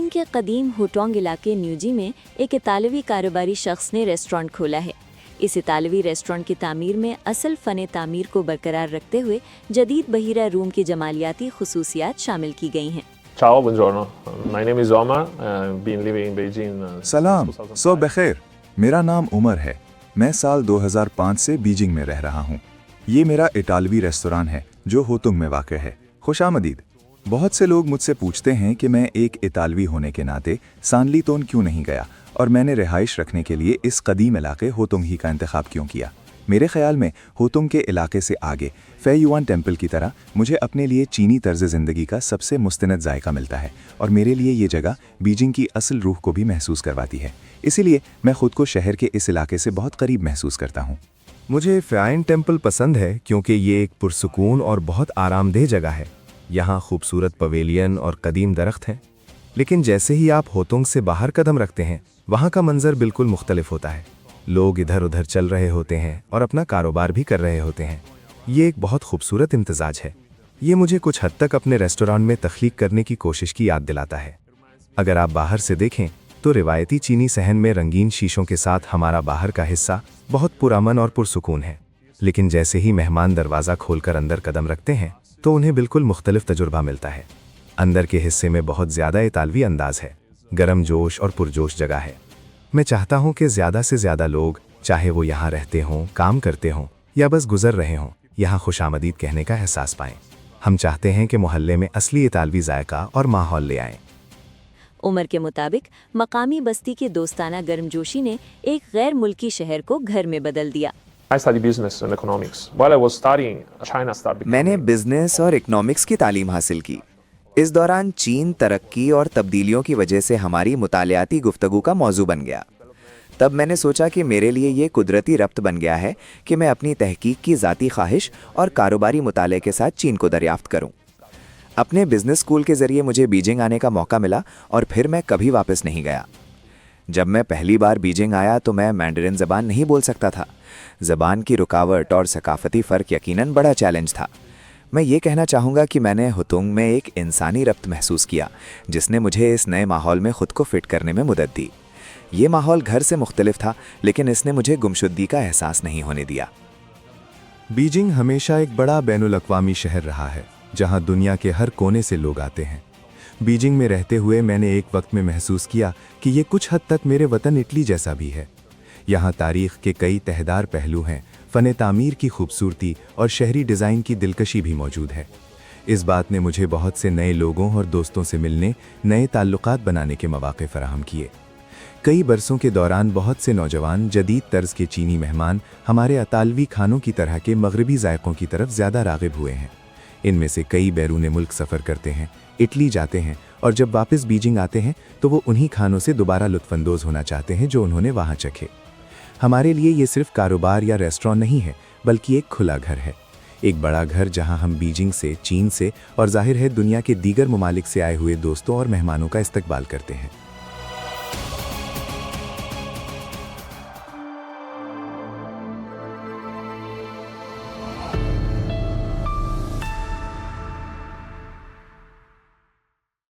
Beijing के कदीम हुटोंग इलाके न्यूजी में एक इतालवी कारोबारी शख्स ने रेस्टोरेंट खोला है। इस इतालवी रेस्टोरेंट की तामीर में असल फ़न तामीर को बरकरार रखते हुए जदीद बहीरा रूम की जमालियाती खुसूसियात शामिल की गई हैं। Ciao, buongiorno. My name is Omar. I've been living in Beijing. सलाम, सो बखैर। मेरा नाम उमर है। मैं साल 2005 से बीजिंग में रह रहा हूँ। ये मेरा इटालवी रेस्तोरां है जो होतुंग में वाक़ है। खुशामदीद। बहुत से लोग मुझसे पूछते हैं कि मैं एक इतालवी होने के नाते सानलीतोन क्यों नहीं गया और मैंने रिहाइश रखने के लिए इस कदीम इलाके होतुंग ही का इंतखाब क्यों किया। मेरे ख्याल में होतुंग के इलाके से आगे फेयुआन टेम्पल की तरह मुझे अपने लिए चीनी तर्ज ज़िंदगी का सबसे मुस्तनद जायका मिलता है और मेरे लिए ये जगह बीजिंग की असल रूह को भी महसूस करवाती है। इसीलिए मैं खुद को शहर के इस इलाके से बहुत करीब महसूस करता हूँ। मुझे फेयुआन टेम्पल पसंद है क्योंकि ये एक पुरसुकून और बहुत आरामदेह जगह है। यहाँ खूबसूरत पवेलियन और कदीम दरख्त हैं, लेकिन जैसे ही आप होतुंग से बाहर कदम रखते हैं वहाँ का मंजर बिल्कुल मुख्तलिफ होता है। लोग इधर उधर चल रहे होते हैं और अपना कारोबार भी कर रहे होते हैं। ये एक बहुत खूबसूरत इम्तिजाज है। ये मुझे कुछ हद तक अपने रेस्टोरेंट में तख्लीक करने की कोशिश की याद दिलाता है। अगर आप बाहर से देखें तो रिवायती चीनी सहन में रंगीन शीशों के साथ हमारा बाहर का हिस्सा बहुत पुरअमन और पुरसुकून है, लेकिन जैसे ही मेहमान दरवाज़ा खोलकर अंदर कदम रखते हैं तो उन्हें बिल्कुल मुख्तलिफ तजुर्बा मिलता है। अंदर के हिस्से में बहुत ज़्यादा इतालवी अंदाज है, गर्म जोश और पुरजोश जगह है। मैं चाहता हूं कि ज़्यादा से ज़्यादा लोग, चाहे वो यहाँ रहते हों, काम करते हों या बस गुजर रहे हों, यहाँ खुशामदीद कहने का एहसास पाएं। हम चाहते हैं कि मोहल्ले में असली इतालवी जायका और माहौल ले आएं। उमर के मुताबिक मकामी बस्ती के दोस्ताना गर्मजोशी ने एक गैर मुल्की शहर को घर में बदल दिया। I studied business and economics. While I was studying, China started becoming... मैंने बिजनेस और इकोनॉमिक्स की तालीम हासिल की। इस दौरान चीन तरक्की और तब्दीलियों की वजह से हमारी मुतालियाती गुफ्तगू का मौजू बन गया। तब मैंने सोचा कि मेरे लिए ये कुदरती रब्त बन गया है कि मैं अपनी तहकीक की ज़ाती ख्वाहिश और कारोबारी मुताले के साथ चीन को दरियाफ्त करूं। अपने बिजनेस स्कूल के ज़रिए मुझे बीजिंग आने का मौका मिला और फिर मैं कभी वापस नहीं गया। जब मैं पहली बार बीजिंग आया तो मैं मैंडरिन ज़बान नहीं बोल सकता था। ज़बान की रुकावट और सकाफ़ती फ़र्क यकीनन बड़ा चैलेंज था। मैं ये कहना चाहूँगा कि मैंने हुतुंग में एक इंसानी रब्त महसूस किया जिसने मुझे इस नए माहौल में ख़ुद को फ़िट करने में मदद दी। ये माहौल घर से मुख्तलिफ था, लेकिन इसने मुझे गुमशुदगी का एहसास नहीं होने दिया। बीजिंग हमेशा एक बड़ा बैनुल-अक़वामी शहर रहा है जहाँ दुनिया के हर कोने से लोग आते हैं। बीजिंग में रहते हुए मैंने एक वक्त में महसूस किया कि ये कुछ हद तक मेरे वतन इटली जैसा भी है। यहाँ तारीख़ के कई तहदार पहलू हैं, फ़न तामीर की खूबसूरती और शहरी डिज़ाइन की दिलकशी भी मौजूद है। इस बात ने मुझे बहुत से नए लोगों और दोस्तों से मिलने, नए ताल्लुकात बनाने के मौक़े फ़राहम किए। कई बरसों के दौरान बहुत से नौजवान जदीद तर्ज के चीनी मेहमान हमारे अतालवी खानों की तरह के मगरबी जायकों की तरफ ज़्यादा राग़िब हुए हैं। इनमें से कई बैरून मुल्क सफ़र करते हैं, इटली जाते हैं और जब वापस बीजिंग आते हैं तो वो उन्हीं खानों से दोबारा लुत्फ़अंदोज़ होना चाहते हैं जो उन्होंने वहाँ चखे। हमारे लिए ये सिर्फ कारोबार या रेस्टोरेंट नहीं है, बल्कि एक खुला घर है, एक बड़ा घर जहाँ हम बीजिंग से, चीन से और ज़ाहिर है दुनिया के दीगर ममालिक से आए हुए दोस्तों और मेहमानों का इस्तकबाल करते हैं।